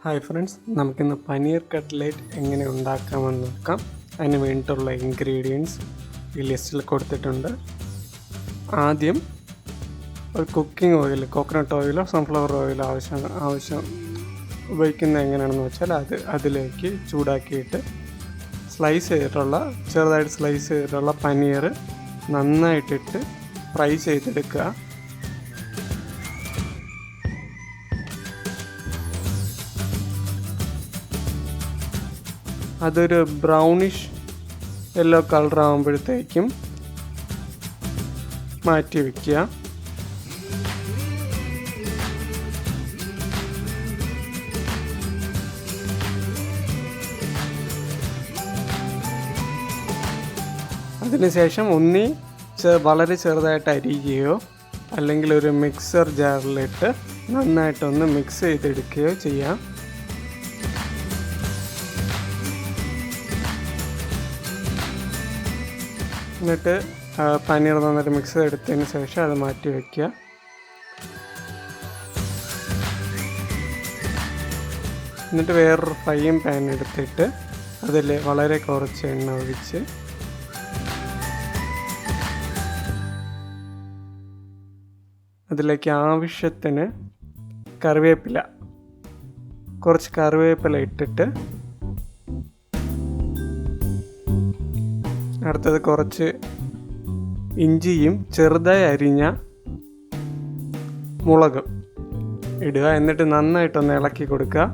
Hi friends, നമുക്കിന്ന് paneer cutlet എങ്ങനെ ഉണ്ടാക്കാമെന്ന് നോക്കാം. അതിന് വേണ്ടിയിട്ടുള്ള ഇൻഗ്രീഡിയൻസ് ഈ ലിസ്റ്റിൽ കൊടുത്തിട്ടുണ്ട്. ആദ്യം ഒരു കുക്കിംഗ് ഓയിൽ, കോക്കനട്ട് ഓയിലോ സൺഫ്ലവർ ഓയിലോ ആവശ്യം ഉപയോഗിക്കുന്നത് എങ്ങനെയാണെന്ന് വെച്ചാൽ അതിലേക്ക് ചൂടാക്കിയിട്ട് ചെറുതായിട്ട് സ്ലൈസ് ചെയ്തിട്ടുള്ള പനീർ നന്നായിട്ടിട്ട് ഫ്രൈ ചെയ്തെടുക്കുക. അതൊരു ബ്രൗണിഷ് യെല്ലോ കളർ ആകുമ്പോഴത്തേക്കും മാറ്റി വയ്ക്കുക. അതിനുശേഷം വളരെ ചെറുതായിട്ട് അരിയുകയോ അല്ലെങ്കിൽ ഒരു മിക്സർ ജാറിലിട്ട് നന്നായിട്ടൊന്ന് മിക്സ് ചെയ്തെടുക്കുകയോ ചെയ്യാം. എന്നിട്ട് പനീർ നന്നായിട്ട് മിക്സ് ചെയ്തെടുത്തതിന് ശേഷം അത് മാറ്റി വയ്ക്കുക. എന്നിട്ട് വേറൊരു ഫ്രൈയിങ് പാൻ എടുത്തിട്ട് അതിൽ വളരെ കുറച്ച് എണ്ണ ഒഴിച്ച് അതിലേക്ക് ആവശ്യത്തിന് കുറച്ച് കറിവേപ്പില ഇട്ടിട്ട് അടുത്തത് കുറച്ച് ഇഞ്ചിയും ചെറുതായി അരിഞ്ഞ മുളകും ഇടുക. എന്നിട്ട് നന്നായിട്ടൊന്ന് ഇളക്കി കൊടുക്കുക.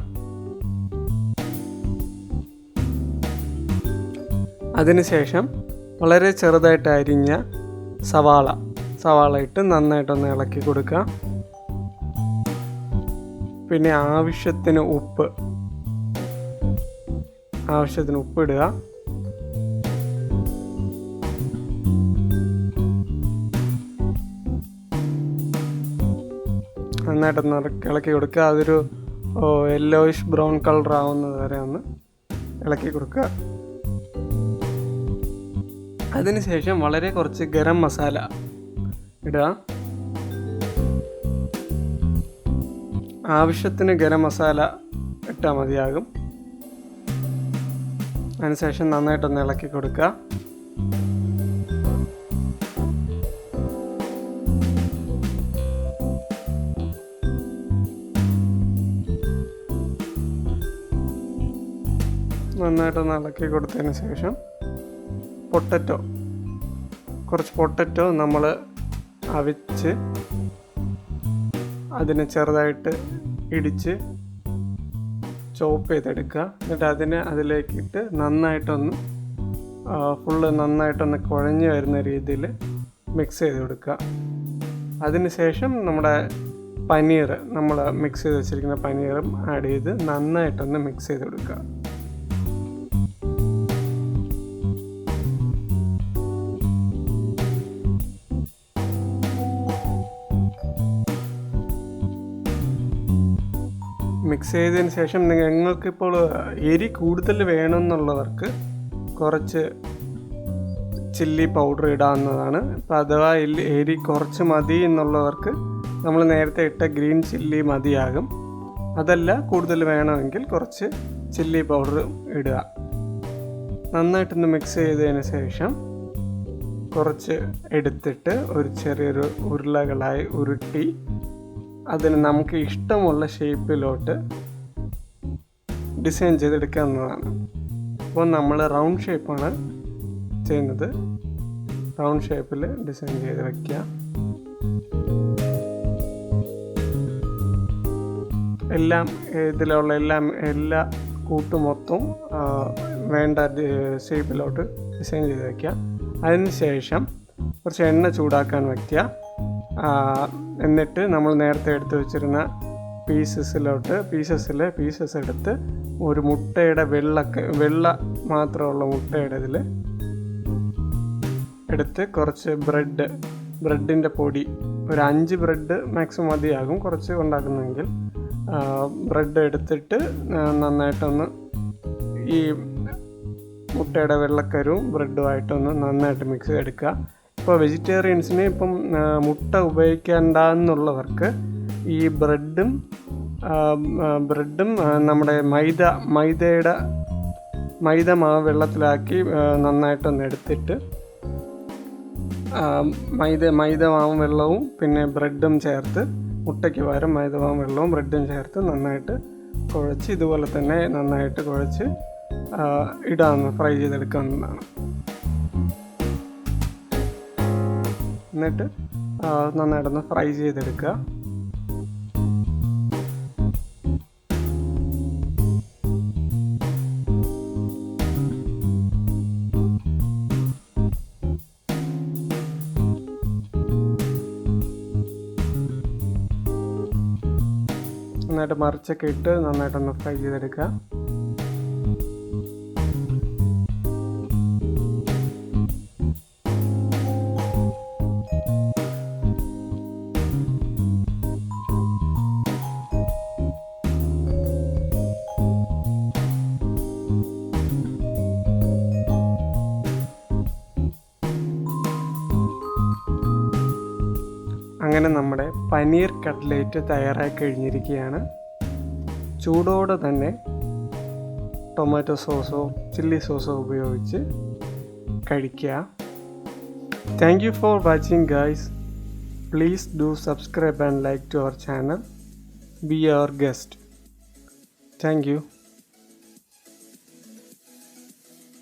അതിനുശേഷം വളരെ ചെറുതായിട്ട് അരിഞ്ഞ സവാള ഇട്ട് നന്നായിട്ടൊന്ന് ഇളക്കി കൊടുക്കുക. പിന്നെ ആവശ്യത്തിന് ഉപ്പ് ഇടുക. നന്നായിട്ടൊന്ന് ഇളക്കി കൊടുക്കുക. അതൊരു യെല്ലോയിഷ് ബ്രൗൺ കളർ ആവുന്നത് വരെ ഒന്ന് ഇളക്കി കൊടുക്കുക. അതിനുശേഷം വളരെ കുറച്ച് ഗരം മസാല ഇടുക. ആവശ്യത്തിന് ഗരം മസാല ഇട്ടാൽ മതിയാകും. അതിനുശേഷം നന്നായിട്ടൊന്ന് ഇളക്കി കൊടുക്കുക. നന്നായിട്ടൊന്ന് ഇളക്കി കൊടുത്തതിന് ശേഷം കുറച്ച് പൊട്ടറ്റോ നമ്മൾ അവിച്ച് അതിനെ ചെറുതായിട്ട് ഇടിച്ച് ചോപ്പ് ചെയ്തെടുക്കുക. എന്നിട്ട് അതിലേക്കിട്ട് നന്നായിട്ടൊന്ന് കുഴഞ്ഞു വരുന്ന രീതിയിൽ മിക്സ് ചെയ്ത് കൊടുക്കുക. അതിനുശേഷം നമ്മുടെ നമ്മൾ മിക്സ് ചെയ്ത് വെച്ചിരിക്കുന്ന പനീറും ആഡ് ചെയ്ത് നന്നായിട്ടൊന്ന് മിക്സ് ചെയ്ത് കൊടുക്കുക. മിക്സ് ചെയ്തതിന് ശേഷം നിങ്ങൾക്കിപ്പോൾ എരി കൂടുതൽ വേണമെന്നുള്ളവർക്ക് കുറച്ച് ചില്ലി പൗഡർ ഇടാവുന്നതാണ്. അപ്പോൾ അഥവാ എരി കുറച്ച് മതി എന്നുള്ളവർക്ക് നമ്മൾ നേരത്തെ ഇട്ട ഗ്രീൻ ചില്ലി മതിയാകും. അതല്ല കൂടുതൽ വേണമെങ്കിൽ കുറച്ച് ചില്ലി പൗഡർ ഇടുക. നന്നായിട്ടൊന്ന് മിക്സ് ചെയ്തതിന് ശേഷം കുറച്ച് എടുത്തിട്ട് ഒരു ചെറിയൊരു ഉരുളകളായി ഉരുട്ടി അതിന് നമുക്ക് ഇഷ്ടമുള്ള ഷേപ്പിലോട്ട് ഡിസൈൻ ചെയ്തെടുക്കാവുന്നതാണ്. അപ്പോൾ നമ്മൾ റൗണ്ട് ഷേപ്പാണ് ചെയ്യുന്നത്. റൗണ്ട് ഷേപ്പിൽ ഡിസൈൻ ചെയ്ത് വയ്ക്കുക. എല്ലാ കൂട്ടുമൊത്തം വേണ്ട ഷേപ്പിലോട്ട് ഡിസൈൻ ചെയ്ത് വയ്ക്കുക. അതിന് ശേഷം കുറച്ച് എണ്ണ ചൂടാക്കാൻ വയ്ക്കുക. എന്നിട്ട് നമ്മൾ നേരത്തെ എടുത്ത് വെച്ചിരുന്ന പീസസ് എടുത്ത് ഒരു മുട്ടയുടെ വെള്ള മാത്രമുള്ള മുട്ടയുടെ ഇതിൽ എടുത്ത് കുറച്ച് ബ്രെഡിൻ്റെ പൊടി ഒരു 5 ബ്രെഡ് മാക്സിമം മതിയാകും കുറച്ച് ഉണ്ടാക്കുന്നെങ്കിൽ. ബ്രെഡ് എടുത്തിട്ട് നന്നായിട്ടൊന്ന് ഈ മുട്ടയുടെ വെള്ളക്കരുവും ബ്രെഡുമായിട്ടൊന്ന് നന്നായിട്ട് മിക്സ് ചെയ്തെടുക്കുക. ഇപ്പോൾ വെജിറ്റേറിയൻസിന് മുട്ട ഉപയോഗിക്കേണ്ട എന്നുള്ളവർക്ക് ഈ ബ്രെഡും ബ്രെഡും നമ്മുടെ മൈദ മാവ് വെള്ളത്തിലാക്കി നന്നായിട്ടൊന്ന് എടുത്തിട്ട് മൈദ മാവും വെള്ളവും പിന്നെ ബ്രെഡും ചേർത്ത്, മുട്ടയ്ക്ക് പകരം മൈദ മാവും വെള്ളവും ബ്രെഡും ചേർത്ത് നന്നായിട്ട് കുഴച്ച് ഇതുപോലെ തന്നെ നന്നായിട്ട് കുഴച്ച് ഫ്രൈ ചെയ്തെടുക്കാവുന്നതാണ്. എന്നിട്ട് നന്നായിട്ടൊന്ന് ഫ്രൈ ചെയ്തെടുക്കുക. നന്നായിട്ട് മറിച്ചൊക്കെ ഇട്ട് നന്നായിട്ടൊന്ന് ഫ്രൈ ചെയ്തെടുക്കുക. അങ്ങനെ നമ്മുടെ പനീർ കട്ട്ലേറ്റ് തയ്യാറായി കഴിഞ്ഞിരിക്കുകയാണ്. ചൂടോടെ തന്നെ ടൊമാറ്റോ സോസോ ചില്ലി സോസോ ഉപയോഗിച്ച് കഴിക്കുക. Thank you for watching guys. Please do subscribe and like to our channel. Be our guest. Thank U.